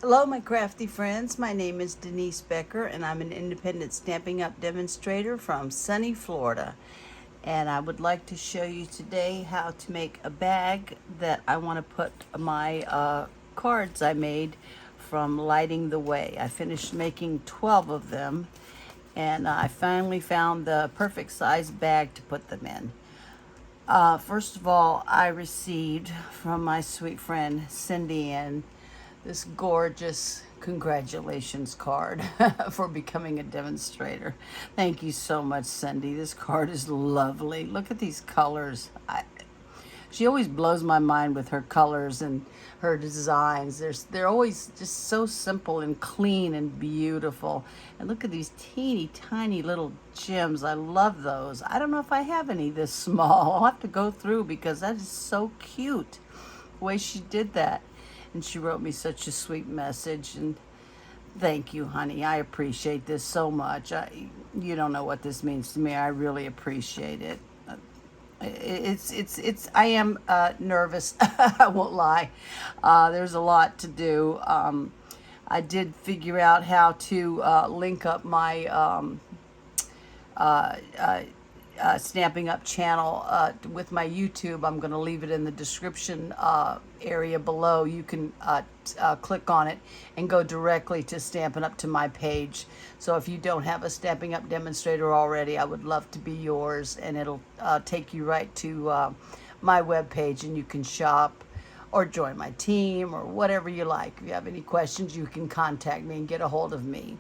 Hello, my crafty friends. My name is Denise Becker, and I'm an independent Stampin' Up demonstrator from sunny Florida. And I would like to show you today how to make a bag that I want to put my cards I made from Lighting the Way. I finished making 12 of them, and I finally found the perfect size bag to put them in. First of all, I received from my sweet friend Cindy Ann this gorgeous congratulations card for becoming a demonstrator. Thank you so much, Cindy. This card is lovely. Look at these colors. She always blows my mind with her colors and her designs. They're always just so simple and clean and beautiful. And look at these teeny tiny little gems. I love those. I don't know if I have any this small. I'll have to go through because that is so cute, the way she did that. And she wrote me such a sweet message, and thank you, honey. I appreciate this so much. You don't know what this means to me. I really appreciate it. I am nervous. I won't lie. There's a lot to do. I did figure out how to link up my Stampin' Up channel with my YouTube. I'm going to leave it in the description area below. You can click on it and go directly to Stampin' Up to my page. So if you don't have a Stampin' Up demonstrator already, I would love to be yours, and it'll take you right to my webpage, and you can shop or join my team or whatever you like. If you have any questions, you can contact me and get a hold of me.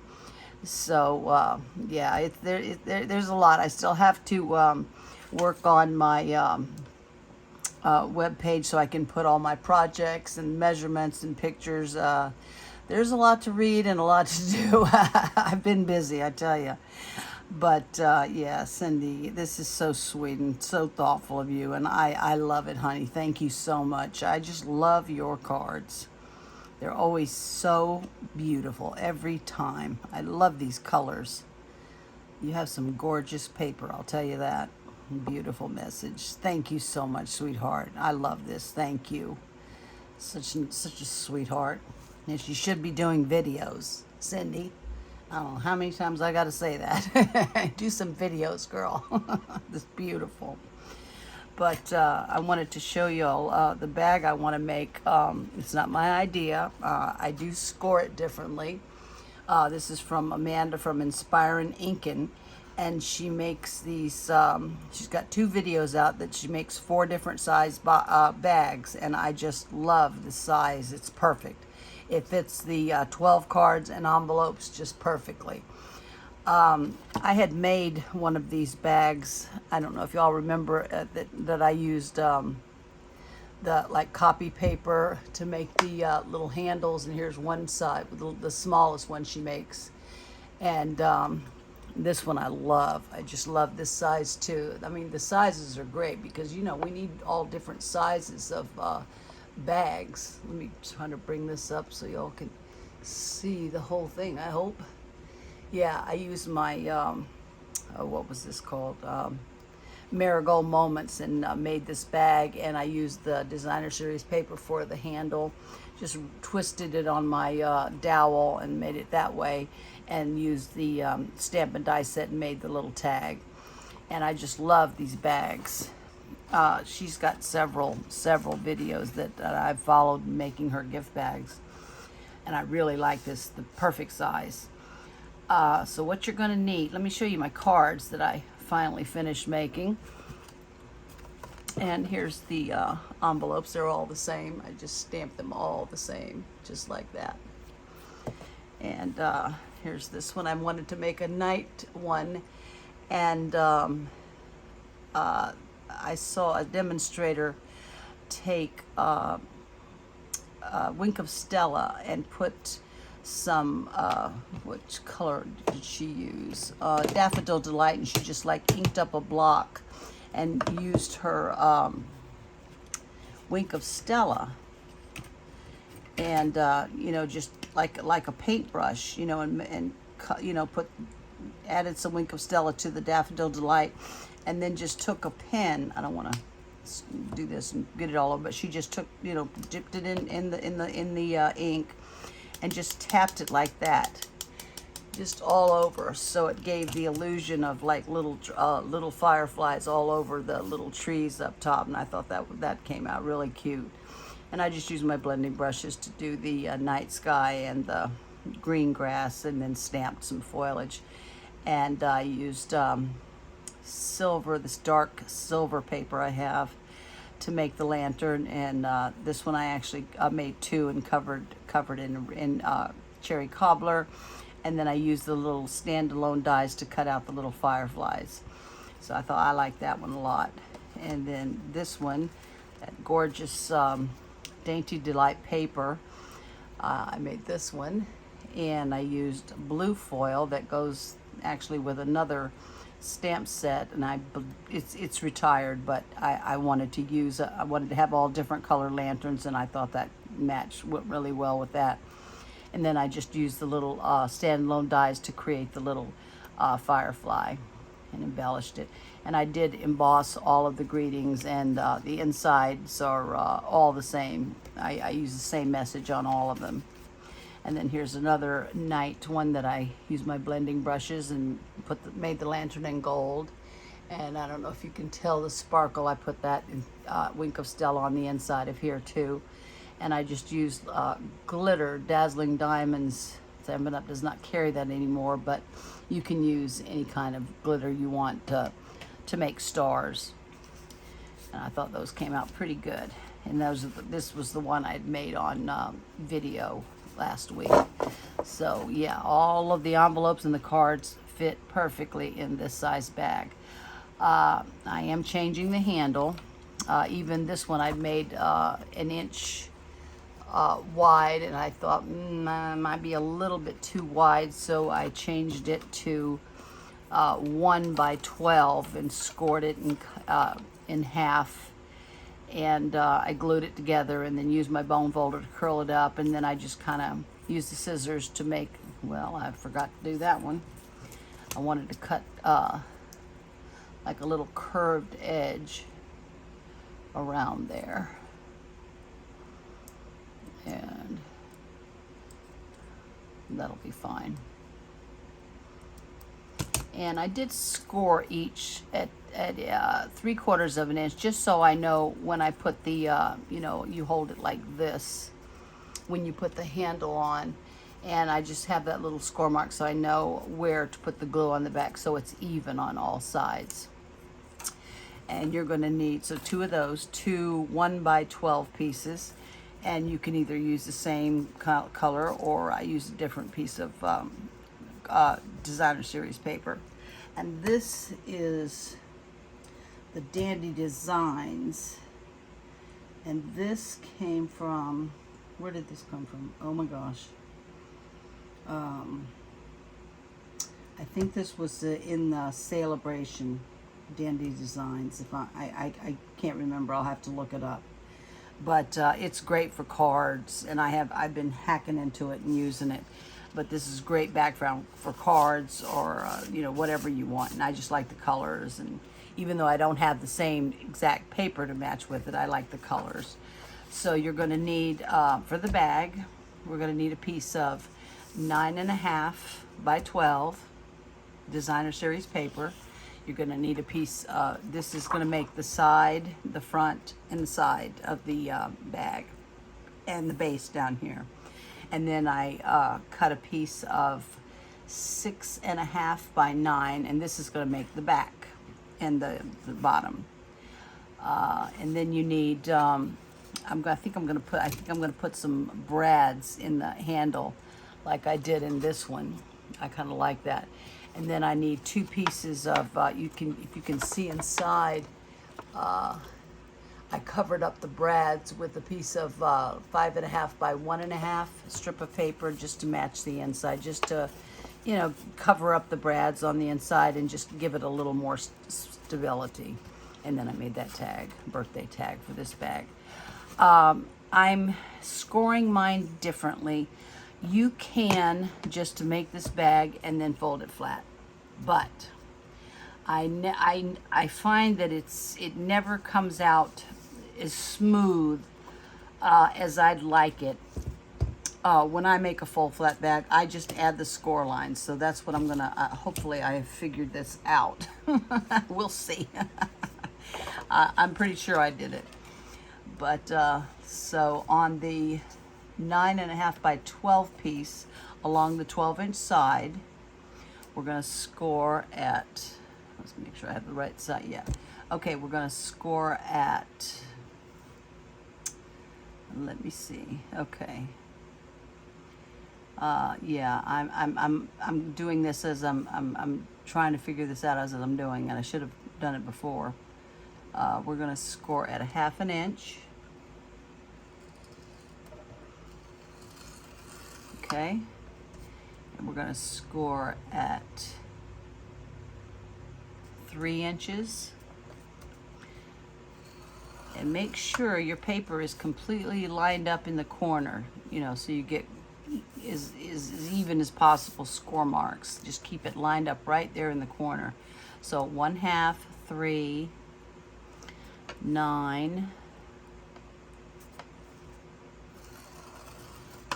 So yeah, there's a lot. I still have to work on my web page so I can put all my projects and measurements and pictures. There's a lot to read and a lot to do. I've been busy, I tell you. But yeah, Cindy, this is so sweet and so thoughtful of you, and I love it, honey. Thank you so much. I just love your cards. They're always so beautiful every time. I love these colors. You have some gorgeous paper, I'll tell you that. Beautiful message. Thank you so much, sweetheart. I love this. Thank you. Such a sweetheart. And she should be doing videos, Cindy. I don't know how many times I got to say that. Do some videos, girl. This beautiful. But I wanted to show you all the bag I want to make. It's not my idea. I do score it differently. This is from Amanda from Inspirin' Inkin', and she makes these, she's got 2 videos out that she makes 4 different size bags, and I just love the size. It's perfect. It fits the 12 cards and envelopes just perfectly. I had made one of these bags. I don't know if y'all remember that I used the like copy paper to make the little handles, and here's one side, the smallest one she makes. And this one I love. I just love this size too. I mean, the sizes are great because, you know, we need all different sizes of bags. Let me try to bring this up so y'all can see the whole thing, I hope. Yeah, I used my, what was this called? Marigold Moments, and made this bag, and I used the designer series paper for the handle. Just twisted it on my dowel and made it that way, and used the stamp and die set and made the little tag. And I just love these bags. She's got several videos that I've followed making her gift bags, and I really like this, the perfect size. So what you're going to need, let me show you my cards that I finally finished making. And here's the envelopes. They're all the same. I just stamped them all the same, just like that. And here's this one. I wanted to make a night one, and I saw a demonstrator take Wink of Stella and put some, which color did she use? Daffodil Delight, and she just like inked up a block and used her Wink of Stella, and you know, just like a paintbrush, you know, and you know, added some Wink of Stella to the Daffodil Delight, and then just took a pen. I don't want to do this and get it all over, but she just took, you know, dipped it in the ink, and just tapped it like that, just all over, so it gave the illusion of like little fireflies all over the little trees up top, and I thought that came out really cute. And I just used my blending brushes to do the night sky and the green grass, and then stamped some foliage. And I used silver, this dark silver paper I have, to make the lantern. And this one I actually made two and covered in cherry cobbler. And then I used the little standalone dies to cut out the little fireflies. So I thought I liked that one a lot. And then this one, that gorgeous Dainty Delight paper, I made this one, and I used blue foil that goes actually with another stamp set, and it's retired, but I wanted to use I wanted to have all different color lanterns, and I thought that went really well with that. And then I just used the little standalone dies to create the little firefly, and embellished it. And I did emboss all of the greetings, and the insides are all the same. I use the same message on all of them. And then here's another night one that I used my blending brushes and made the lantern in gold. And I don't know if you can tell the sparkle. I put that in Wink of Stella on the inside of here too. And I just used glitter, Dazzling Diamonds. Stampin' Up does not carry that anymore, but you can use any kind of glitter you want to make stars. And I thought those came out pretty good. And this was the one I'd made on video last week. So yeah, all of the envelopes and the cards fit perfectly in this size bag. I am changing the handle. Even this one I made an inch wide, and I thought might be a little bit too wide, so I changed it to 1 by 12 and scored it in half, and I glued it together, and then used my bone folder to curl it up, and then I just kind of used the scissors to make, well, I forgot to do that one. I wanted to cut like a little curved edge around there, and that'll be fine. And I did score each at 3/4 of an inch, just so I know when I put the you hold it like this when you put the handle on, and I just have that little score mark so I know where to put the glue on the back so it's even on all sides. And you're going to need, so two of those, two 1 by 12 pieces, and you can either use the same color, or I use a different piece of designer series paper. And this is the Dandy Designs, and this came from, where did this come from? Oh my gosh. I think this was in the Celebration Dandy Designs. If I can't remember, I'll have to look it up. But it's great for cards, and I've been hacking into it and using it. But this is great background for cards, or whatever you want. And I just like the colors, and even though I don't have the same exact paper to match with it, I like the colors. So you're going to need for the bag, we're going to need a piece of 9.5 by 12 designer series paper. You're going to need a piece, this is going to make the side, the front, and the side of the bag, and the base down here. And then I cut a piece of 6.5 by 9, and this is going to make the back and the bottom. And then you need, I think I'm going to put some brads in the handle, like I did in this one. I kind of like that. And then I need 2 pieces of, if you can see inside, I covered up the brads with a piece of 5.5 by 1.5 strip of paper, just to match the inside, just to, cover up the brads on the inside and just give it a little more stability. And then I made that tag, birthday tag for this bag. I'm scoring mine differently. You can just make this bag and then fold it flat, but I find that it never comes out as smooth as I'd like it when I make a full flat bag, I just add the score lines. So that's what I'm gonna, hopefully I have figured this out. We'll see. I'm pretty sure I did it. But so on the 9.5 by 12 piece along the 12-inch side, we're gonna score at, let's make sure I have the right side, yeah. Okay, we're gonna score at, let me see, okay. Yeah, I'm doing this as I'm trying to figure this out as I'm doing, and I should have done it before. We're gonna score at 1/2 inch. Okay, and we're gonna score at 3 inches. And make sure your paper is completely lined up in the corner, you know, so you get is even as possible score marks. Just keep it lined up right there in the corner. So 1/2, 3, 9,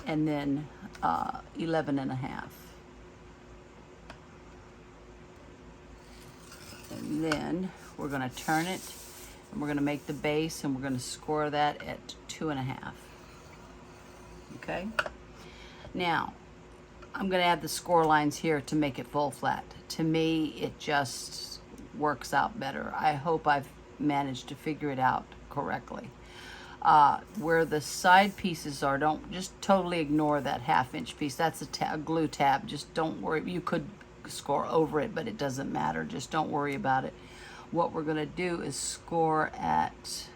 and then 11.5. And then we're going to turn it, and we're going to make the base, and we're going to score that at 2.5. Okay. Now, I'm going to add the score lines here to make it full flat. To me, it just works out better. I hope I've managed to figure it out correctly. Where the side pieces are, don't just totally ignore that 1/2 inch piece. That's a glue tab. Just don't worry. You could score over it, but it doesn't matter. Just don't worry about it. What we're going to do is score at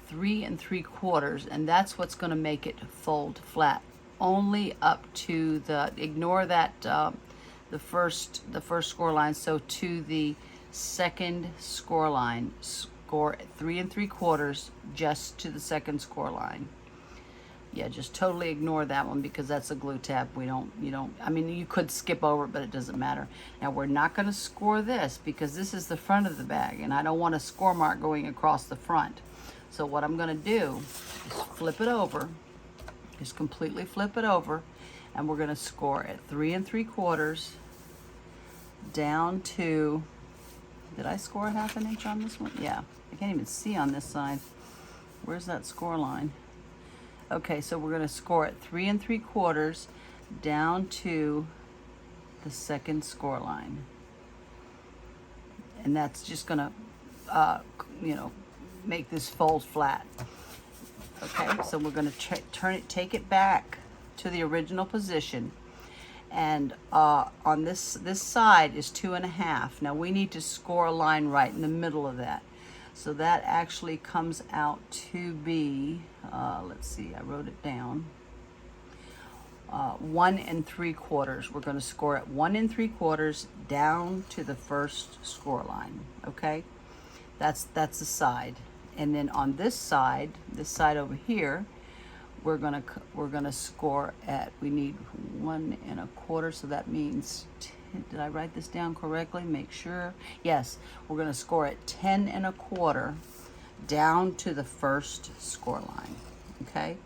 3 3/4, and that's what's going to make it fold flat. Only up to the, ignore that the first score line, so to the second score line, score at 3 3/4, just to the second score line. Yeah, just totally ignore that one because that's a glue tab. I mean, you could skip over it, but it doesn't matter. Now we're not going to score this because this is the front of the bag, and I don't want a score mark going across the front. So what I'm going to do is flip it over. Just completely flip it over, and we're going to score at 3 3/4 down to, did I score 1/2 inch on this one? Yeah, I can't even see on this side. Where's that score line? Okay, so we're going to score at 3 3/4 down to the second score line, and that's just going to you know, make this fold flat. Okay, so we're going to take it back to the original position, and on this side is 2.5. Now we need to score a line right in the middle of that, so that actually comes out to be, let's see, I wrote it down. 1 3/4. We're going to score at 1 3/4 down to the first score line. Okay, that's the side. And then on this side over here, we're gonna score at, we need 1 1/4, so that means, did I write this down correctly? Make sure. Yes, we're gonna score at 10 1/4 down to the first score line. Okay,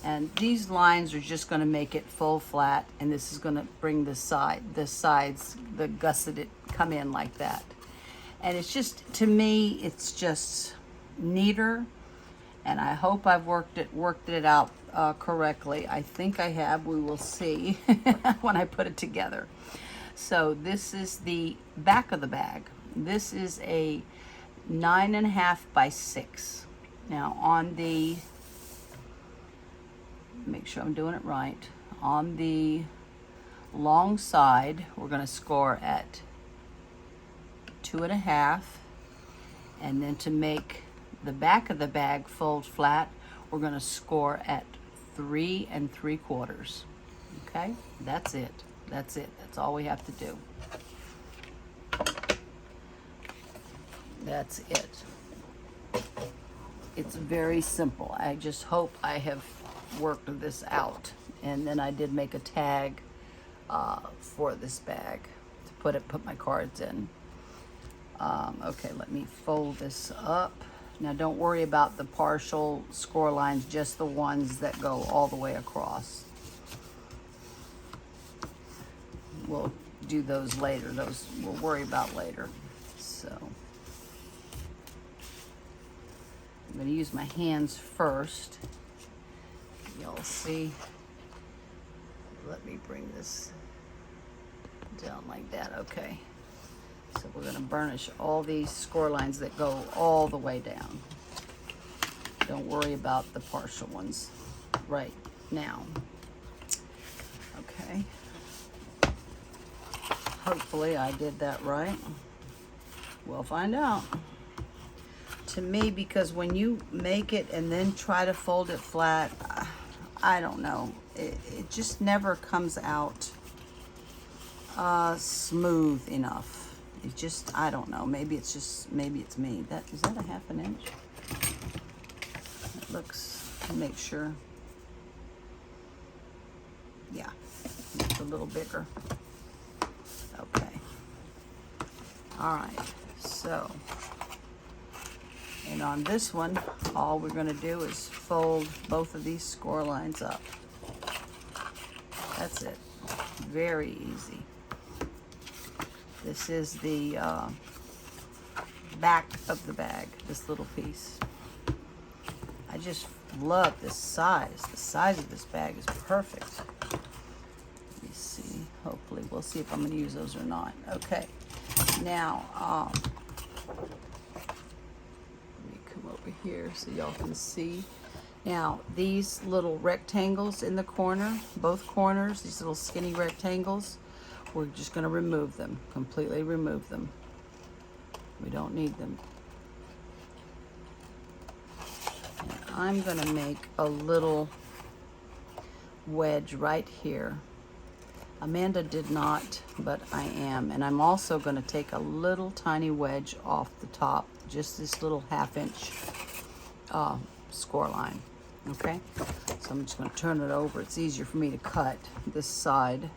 and these lines are just gonna make it full flat, and this is gonna bring the sides, the gusseted, come in like that. And it's just, to me, it's just neater, and I hope I've worked it out correctly. I think I have. We will see when I put it together. So this is the back of the bag. This is a 9.5 by 6. Now on the, make sure I'm doing it right, on the long side, we're going to score at 2.5, and then to make the back of the bag fold flat, we're going to score at 3 3/4. Okay, that's it. That's all we have to do. That's it. It's very simple. I just hope I have worked this out. And then I did make a tag for this bag to put my cards in. Okay, let me fold this up Now don't worry about the partial score lines, just the ones that go all the way across. We'll do those later. Those we'll worry about later. So I'm going to use my hands first. Y'all see? Let me bring this down like that. Okay. So we're going to burnish all these score lines that go all the way down. Don't worry about the partial ones right now. Okay. Hopefully I did that right. We'll find out. To me, because when you make it and then try to fold it flat, I don't know. It just never comes out smooth enough. It just, I don't know. Maybe it's me. Is that a ½ inch? It looks, make sure. Yeah, it's a little bigger. Okay. All right. So, and on this one, all we're going to do is fold both of these score lines up. That's it. Very easy. This is the back of the bag, this little piece. I just love this size. The size of this bag is perfect. Let me see. Hopefully, we'll see if I'm going to use those or not. Okay. Now, let me come over here so y'all can see. Now, these little rectangles in the corner, both corners, these little skinny rectangles, we're just going to remove them, completely remove them. We don't need them. And I'm going to make a little wedge right here. Amanda did not, but I am. And I'm also going to take a little tiny wedge off the top, just this little ½ inch score line. Okay? So I'm just going to turn it over. It's easier for me to cut this side.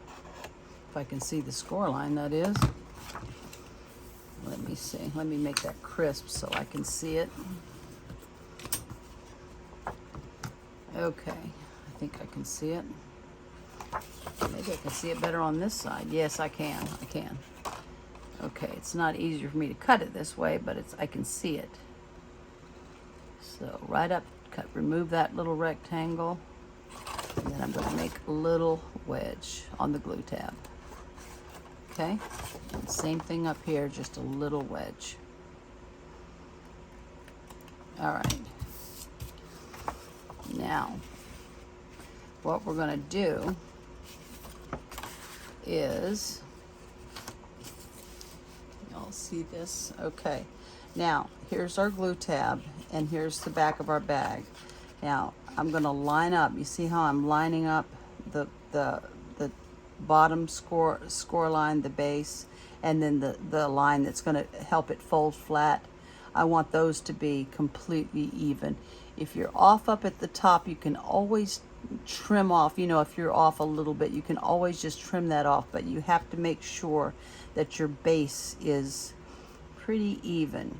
If I can see the score line, that is. Let me see. Let me make that crisp so I can see it. Okay. I think I can see it. Maybe I can see it better on this side. Yes, I can. I can. Okay. It's not easier for me to cut it this way, but I can see it. So right up, cut, remove that little rectangle. And then I'm going to make a little wedge on the glue tab. Okay, and same thing up here, just a little wedge. All right. Now, what we're going to do is, y'all see this? Okay. Now, here's our glue tab, and here's the back of our bag. Now, I'm going to line up. You see how I'm lining up the bottom score line, the base, and then the line that's going to help it fold flat. I want those to be completely even. If you're off up at the top, you can always trim off. You know, if you're off a little bit, you can always just trim that off, but you have to make sure that your base is pretty even.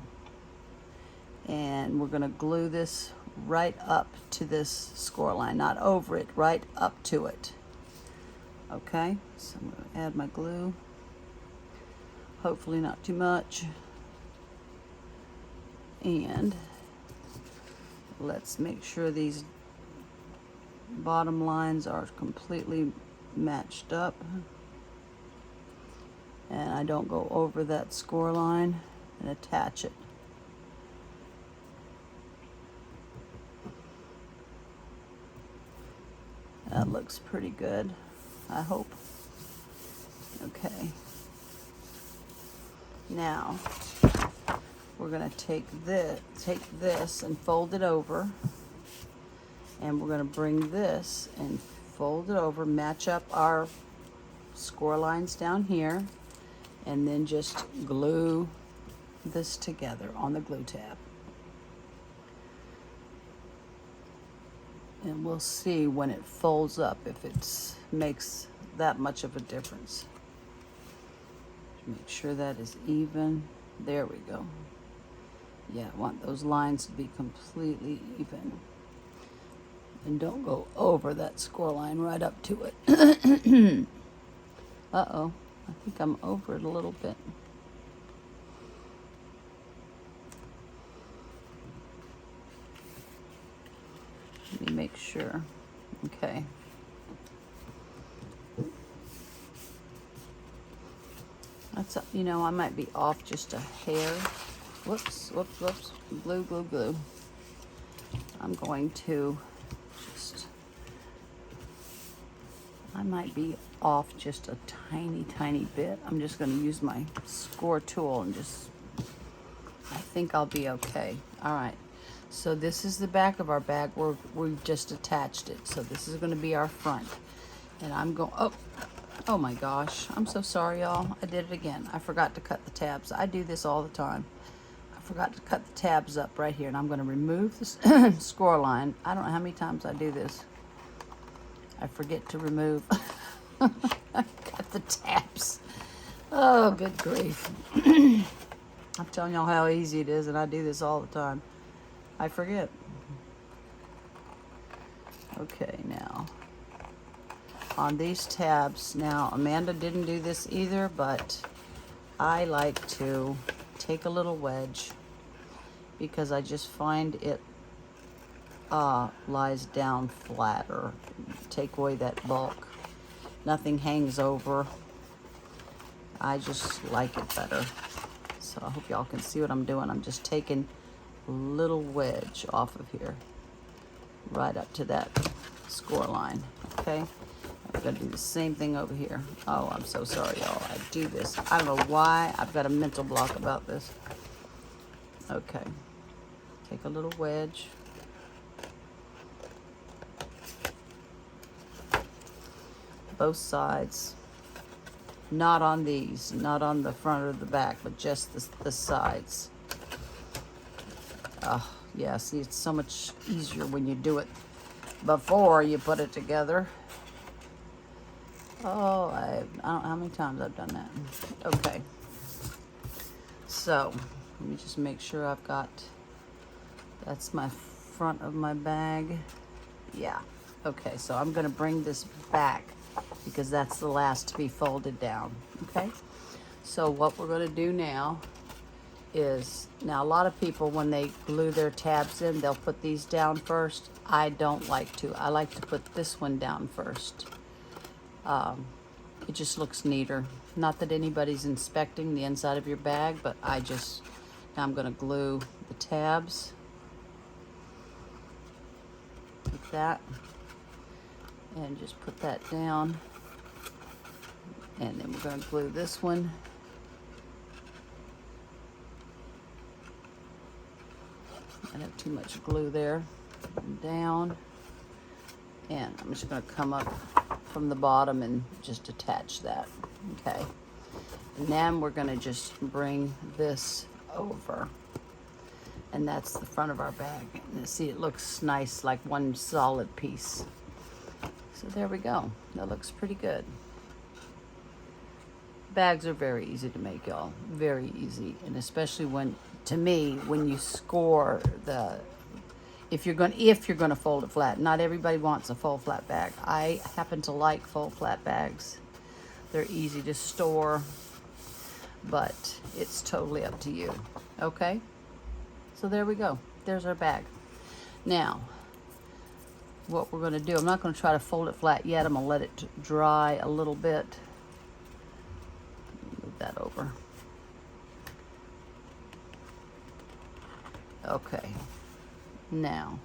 And we're going to glue this right up to this score line, not over it, right up to it. Okay, so I'm going to add my glue. Hopefully not too much. And let's make sure these bottom lines are completely matched up. And I don't go over that score line and attach it. That looks pretty good, I hope. Okay. Now, we're going to take this and fold it over. And we're going to bring this and fold it over, match up our score lines down here, and then just glue this together on the glue tab. And we'll see when it folds up if it makes that much of a difference. Make sure that is even. There we go. Yeah, I want those lines to be completely even. And don't go over that score line right up to it. Uh-oh, I think I'm over it a little bit. Let me make sure. Okay. That's, you know, I might be off just a hair. Whoops, whoops, whoops. Glue, glue, glue. I'm going to just, I might be off just a tiny, tiny bit. I'm just going to use my score tool and just, I think I'll be okay. All right. So this is the back of our bag where we've just attached it. So this is going to be our front. And I'm going, oh my gosh. I'm so sorry, y'all. I did it again. I forgot to cut the tabs. I do this all the time. I forgot to cut the tabs up right here. And I'm going to remove this score line. I don't know how many times I do this. I forget to remove. Cut the tabs. Oh, good grief. I'm telling y'all how easy it is, and I do this all the time. I forget. Okay, now on these tabs, now Amanda didn't do this either, but I like to take a little wedge because I just find it lies down flat, or take away that bulk. Nothing hangs over. I just like it better. So I hope y'all can see what I'm doing. I'm just taking a little wedge off of here, right up to that score line, okay? I'm gonna do the same thing over here. Oh, I'm so sorry, y'all. I do this. I don't know why. I've got a mental block about this. Okay, take a little wedge. Both sides. Not on these, not on the front or the back, but just the sides. Yeah, see, it's so much easier when you do it before you put it together. Oh, I don't know how many times I've done that. Okay. So, let me just make sure I've got, that's my front of my bag. Yeah. Okay, so I'm gonna bring this back because that's the last to be folded down, okay? So what we're gonna do now is, now a lot of people when they glue their tabs in, they'll put these down first. I don't like to. I like to put this one down first. It just looks neater. Not that anybody's inspecting the inside of your bag, but now I'm gonna glue the tabs like that. And just put that down. And then we're going to glue this one. I have too much glue there. Down. And I'm just going to come up from the bottom and just attach that. Okay. And then we're going to just bring this over. And that's the front of our bag. And see, it looks nice, like one solid piece. So there we go. That looks pretty good. Bags are very easy to make, y'all. Very easy. And especially when, to me, when you score the, if you're gonna fold it flat. Not everybody wants a full flat bag. I happen to like full flat bags. They're easy to store, but it's totally up to you. Okay? So there we go. There's our bag. Now, what we're going to do, I'm not going to try to fold it flat yet. I'm going to let it dry a little bit. Move that over. Okay. Now,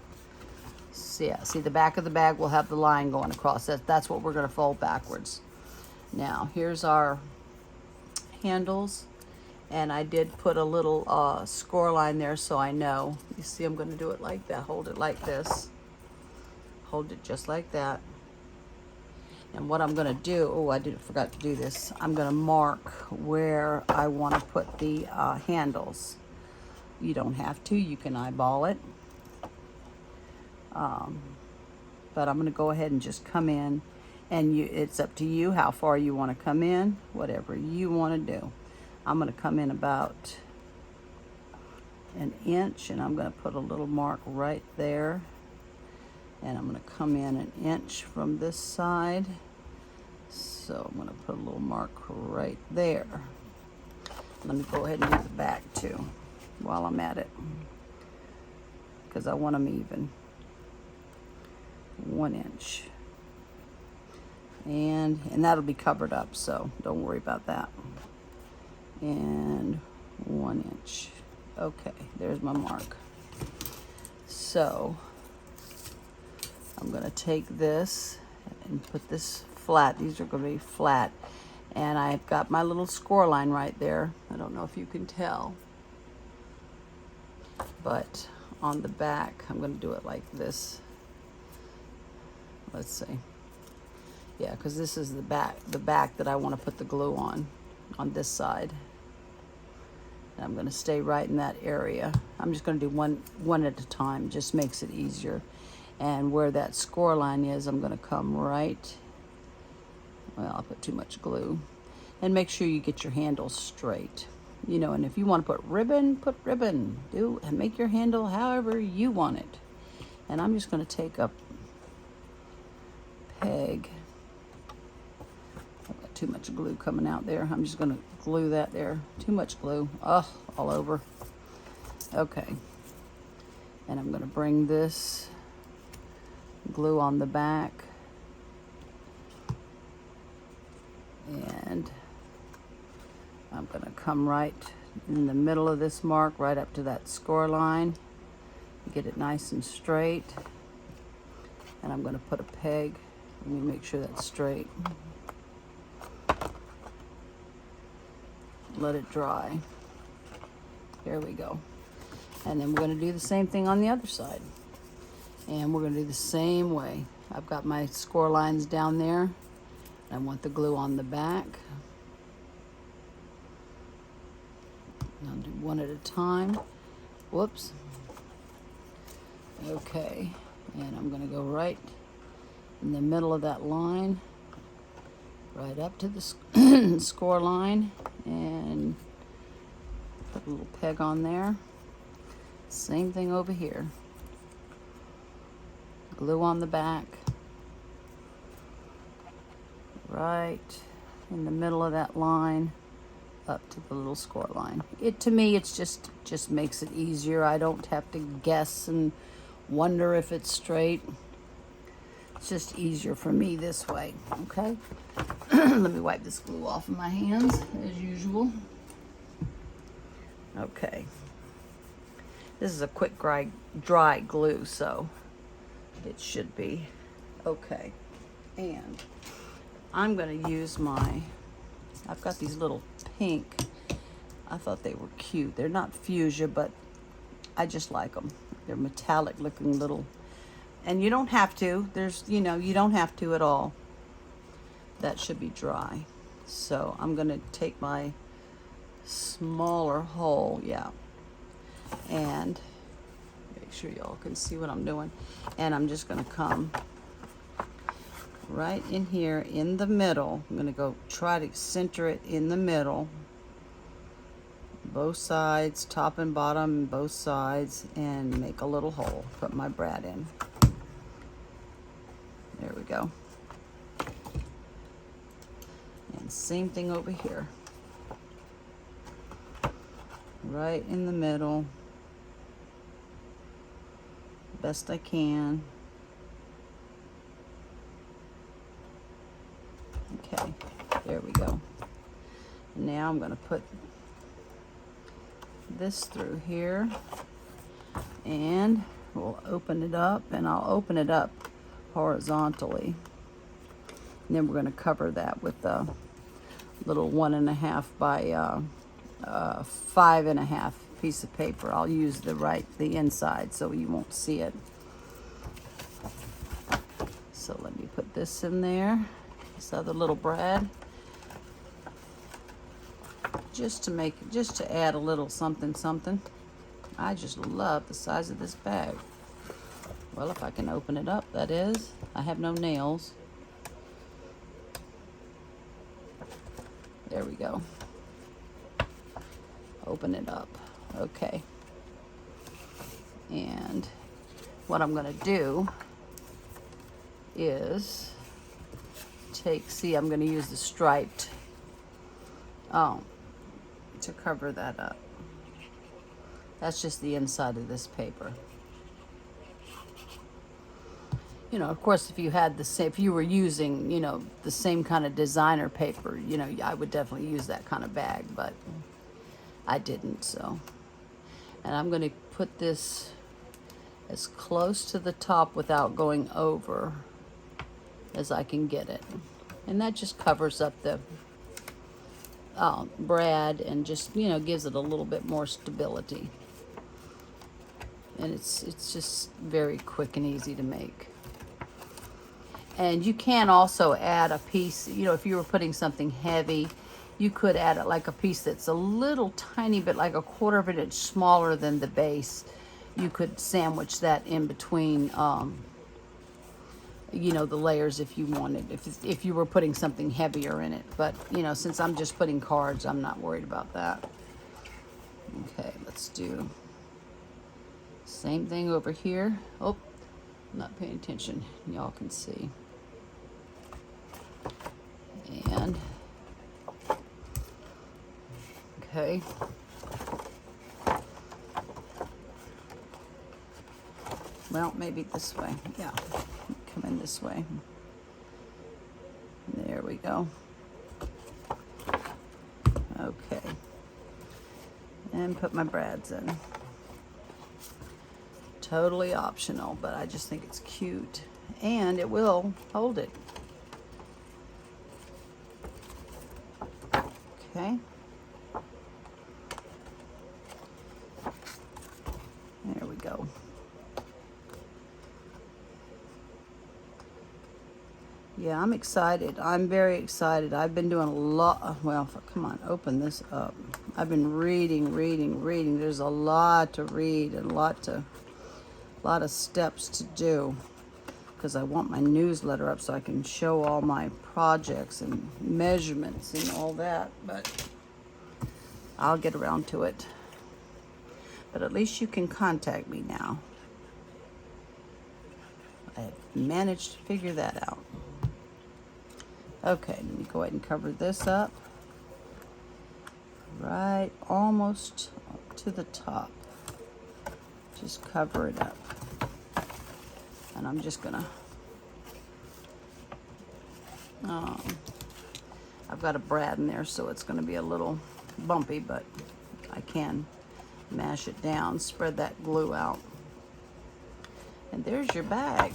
see the back of the bag will have the line going across. That's what we're going to fold backwards. Now, here's our handles. And I did put a little score line there so I know. You see, I'm going to do it like that. Hold it like this. Hold it just like that. And what I'm going to do, forgot to do this. I'm going to mark where I want to put the handles. You don't have to. You can eyeball it. But I'm going to go ahead and just come in. And it's up to you how far you want to come in. Whatever you want to do. I'm going to come in about an inch, and I'm going to put a little mark right there. And I'm going to come in an inch from this side. So I'm going to put a little mark right there. Let me go ahead and do the back too while I'm at it, because I want them even. 1 inch. And that'll be covered up, so don't worry about that. And 1 inch. Okay, there's my mark. So I'm going to take this and put this flat. These are going to be flat. And I've got my little score line right there. I don't know if you can tell. But on the back, I'm going to do it like this. Let's see. Yeah, because this is the back that I want to put the glue on this side. And I'm going to stay right in that area. I'm just going to do one at a time. Just makes it easier. And where that score line is, I'm going to come right. Well, I'll put too much glue. And make sure you get your handle straight. You know, and if you want to put ribbon, put ribbon. Do and make your handle however you want it. And I'm just going to take a peg. I've got too much glue coming out there. I'm just going to glue that there. Too much glue. Oh, all over. Okay. And I'm going to bring this glue on the back. And I'm going to come right in the middle of this mark, right up to that score line. Get it nice and straight. And I'm going to put a peg. Let me make sure that's straight. Let it dry. There we go. And then we're going to do the same thing on the other side. And we're going to do the same way. I've got my score lines down there. I want the glue on the back. I'll do one at a time. Whoops. Okay. And I'm going to go right in the middle of that line, right up to the score line, and put a little peg on there. Same thing over here. Glue on the back, right in the middle of that line, up to the little score line. To me, it's just makes it easier. I don't have to guess and wonder if it's straight. It's just easier for me this way, okay? Let me wipe this glue off of my hands, as usual. Okay. This is a quick dry glue, so it should be okay. And I'm going to use I've got these little pink, I thought they were cute. They're not fuchsia, but I just like them. They're metallic looking little, and you don't have to. You don't have to at all. That should be dry. So I'm going to take my smaller hole, yeah, and make sure y'all can see what I'm doing. And I'm just going to come right in here in the middle. I'm going to go try to center it in the middle, both sides, top and bottom, both sides, and make a little hole. Put my brad in. There we go. And same thing over here. Right in the middle. Best I can. Okay, there we go. Now I'm going to put this through here, and we'll open it up, and I'll open it up horizontally, and then we're going to cover that with a little 1.5 by 5.5 piece of paper. I'll use the inside so you won't see it. So let me put this in there, this other little brad, just to add a little something. I just love the size of this bag. Well, if I can open it up, that is. I have no nails. There we go. Open it up. Okay. And what I'm going to do is see, I'm going to use the striped to cover that up. That's just the inside of this paper. You know, of course, if you had the same, if you were using, you know, the same kind of designer paper, you know, I would definitely use that kind of bag, but I didn't, so. And I'm going to put this as close to the top without going over as I can get it. And that just covers up the brad and just, you know, gives it a little bit more stability. And it's just very quick and easy to make. And you can also add a piece, you know, if you were putting something heavy, you could add it like a piece that's a little tiny bit, like a 1/4 of an inch smaller than the base. You could sandwich that in between, you know, the layers if you wanted, if you were putting something heavier in it. But, you know, since I'm just putting cards, I'm not worried about that. Okay, let's do same thing over here. Oh, I'm not paying attention. Y'all can see. And, okay. Well, maybe this way. Yeah, come in this way. There we go. Okay. And put my brads in. Totally optional, but I just think it's cute. And it will hold it. Okay. There we go. Yeah, I'm excited. I'm very excited. I've been doing a lot. Well, come on, open this up. I've been reading. There's a lot to read and a lot of steps to do, because I want my newsletter up so I can show all my projects and measurements and all that, but I'll get around to it. But at least you can contact me now. I managed to figure that out. Okay, let me go ahead and cover this up. Right, almost to the top. Just cover it up. And I'm just gonna, I've got a brad in there, so it's gonna be a little bumpy, but I can mash it down, spread that glue out. And there's your bag.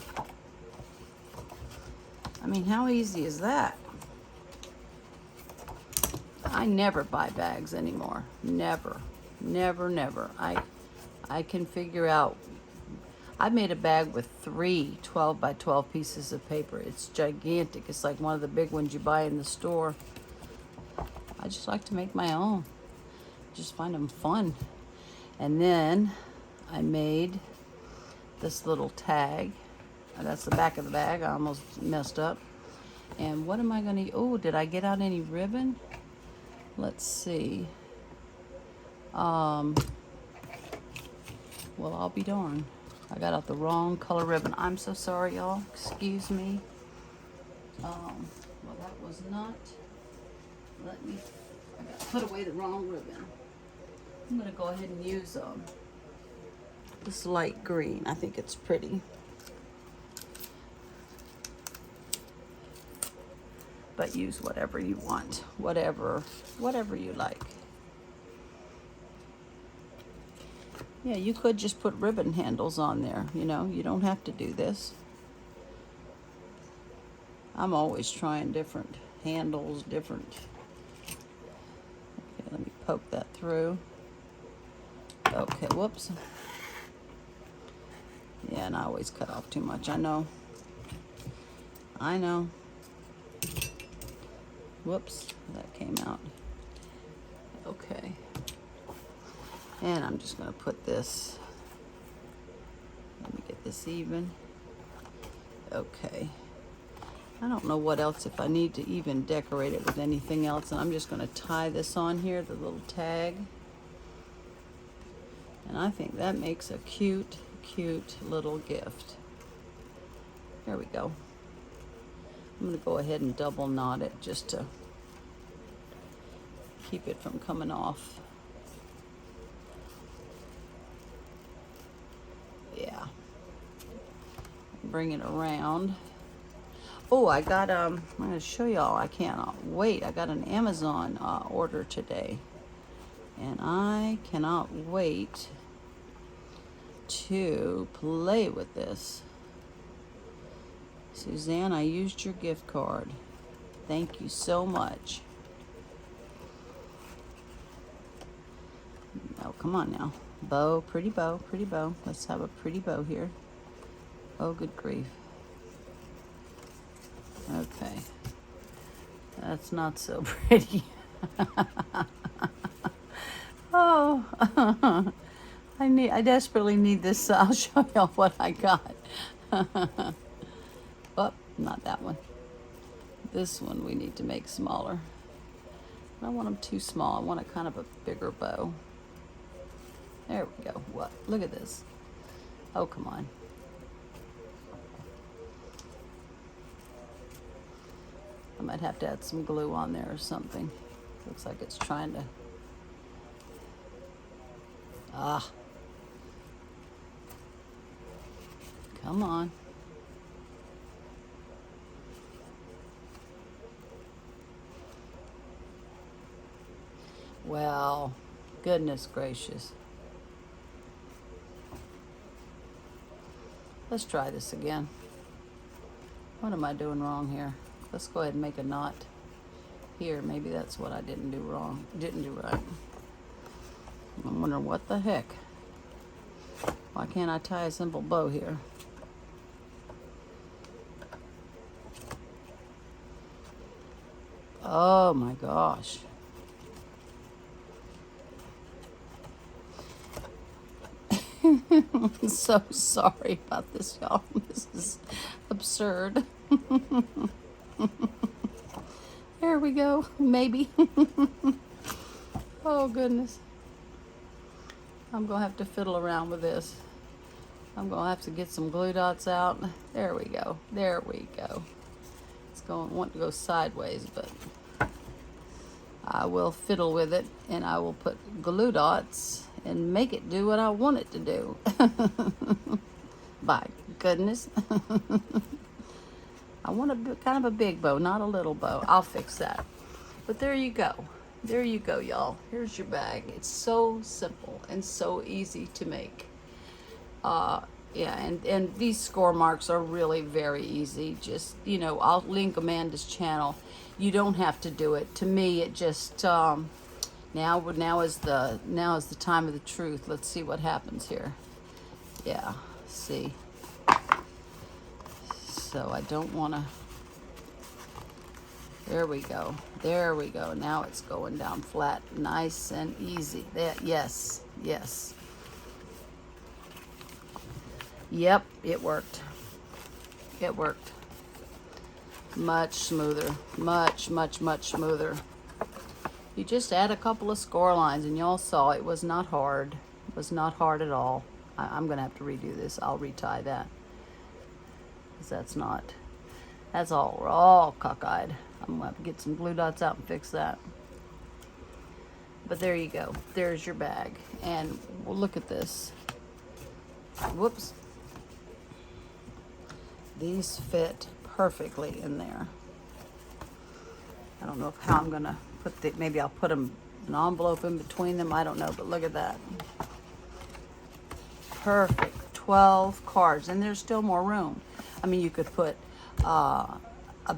I mean, how easy is that? I never buy bags anymore. Never. I can figure out. I made a bag with 3 12 by 12 pieces of paper. It's gigantic. It's like one of the big ones you buy in the store. I just like to make my own. Just find them fun. And then I made this little tag. That's the back of the bag. I almost messed up. And what am I going to... Oh, did I get out any ribbon? Let's see. Well, I'll be darned. I got out the wrong color ribbon. I'm so sorry, y'all. Excuse me. Well, that was not... I put away the wrong ribbon. I'm going to go ahead and use this light green. I think it's pretty. But use whatever you want. Whatever you like. Yeah, you could just put ribbon handles on there, you know. You don't have to do this. I'm always trying different handles, different... Okay, let me poke that through. Okay, whoops. Yeah, and I always cut off too much, I know. Whoops, that came out. Okay. And I'm just going to put this, let me get this even. Okay. I don't know what else, if I need to even decorate it with anything else. And I'm just going to tie this on here, the little tag. And I think that makes a cute, cute little gift. There we go. I'm going to go ahead and double knot it just to keep it from coming off. Yeah. Bring it around. Oh, I got, I'm going to show y'all, I cannot wait. I got an Amazon order today. And I cannot wait to play with this. Suzanne, I used your gift card. Thank you so much. Oh, come on now. Bow, pretty bow, pretty bow. Let's have a pretty bow here. Oh, good grief. Okay. That's not so pretty. Oh, I desperately need this. I'll show y'all what I got. Oh, not that one. This one we need to make smaller. I don't want them too small. I want a kind of a bigger bow. There we go. What? Look at this. Oh, come on. I might have to add some glue on there or something. Looks like it's trying to... Ah. Come on. Well, goodness gracious. Let's try this again. What am I doing wrong here? Let's go ahead and make a knot here. Maybe that's what I didn't do wrong. Didn't do right. I'm wondering what the heck. Why can't I tie a simple bow here? Oh my gosh. I'm so sorry about this, y'all. This is absurd. There we go. Maybe. Oh goodness. I'm gonna have to fiddle around with this. I'm gonna have to get some glue dots out. There we go. There we go. It's going want to go sideways, but I will fiddle with it, and I will put glue dots and make it do what I want it to do. By goodness. I want a kind of a big bow, not a little bow. I'll fix that. But there you go. There you go, y'all. Here's your bag. It's so simple and so easy to make. Yeah, and these score marks are really very easy. Just, you know, I'll link Amanda's channel. You don't have to do it. To me, it just now is the time of the truth. Let's see what happens here. Yeah, see. So I don't want to. There we go. There we go. Now it's going down flat, nice and easy. There, yes, yes. Yep, it worked. It worked. Much smoother. Much, much, much smoother. You just add a couple of score lines, and y'all saw it was not hard. It was not hard at all. I'm going to have to redo this. I'll retie that. Because that's all, we're all cockeyed. I'm going to have to get some glue dots out and fix that. But there you go. There's your bag. And well, look at this. Whoops. These fit perfectly in there. I don't know how I'm going to put maybe I'll put an envelope in between them. I don't know, but look at that. Perfect. 12 cards. And there's still more room. I mean, you could put a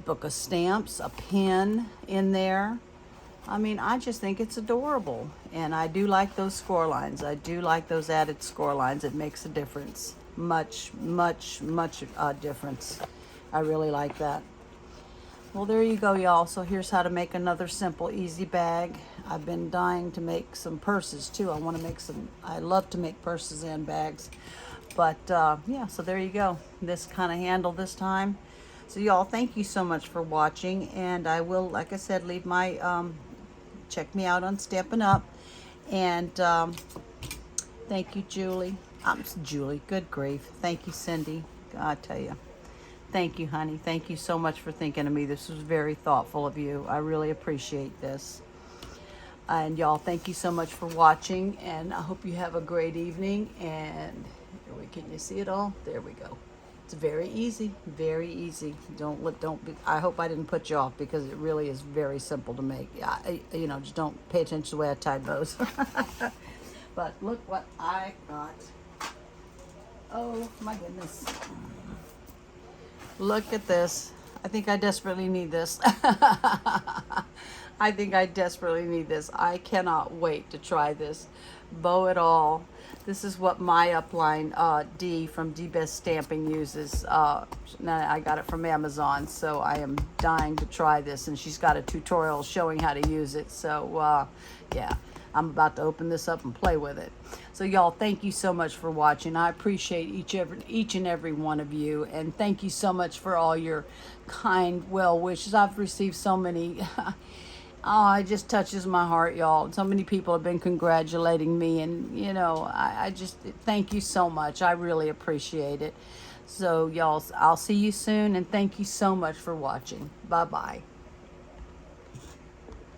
book of stamps, a pen in there. I mean, I just think it's adorable. And I do like those score lines. I do like those added score lines. It makes a difference. Much, much, much difference. I really like that. Well, there you go, y'all. So here's how to make another simple, easy bag. I've been dying to make some purses, too. I love to make purses and bags. But, yeah, so there you go. This kind of handle this time. So, y'all, thank you so much for watching. And I will, like I said, leave my, check me out on Stampin' Up. And, Thank you, Julie. Julie, good grief. Thank you, Cindy. I tell you. Thank you, honey. Thank you so much for thinking of me. This was very thoughtful of you. I really appreciate this. And y'all, thank you so much for watching, and I hope you have a great evening. And can you see it all? There we go. It's very easy, very easy. I hope I didn't put you off, because it really is very simple to make. Just don't pay attention to the way I tied those. But look what I got. Oh my goodness. Look at this. I think I desperately need this. I think I desperately need this. I cannot wait to try this. Bow it all. This is what my upline D from D Best Stamping uses. Now I got it from Amazon, so I am dying to try this, and she's got a tutorial showing how to use it. So yeah, I'm about to open this up and play with it. So y'all, thank you so much for watching. I appreciate each and every one of you, and thank you so much for all your kind well wishes. I've received so many. Oh, it just touches my heart, y'all. So many people have been congratulating me, and I just thank you so much. I really appreciate it. So y'all, I'll see you soon, and thank you so much for watching. Bye bye.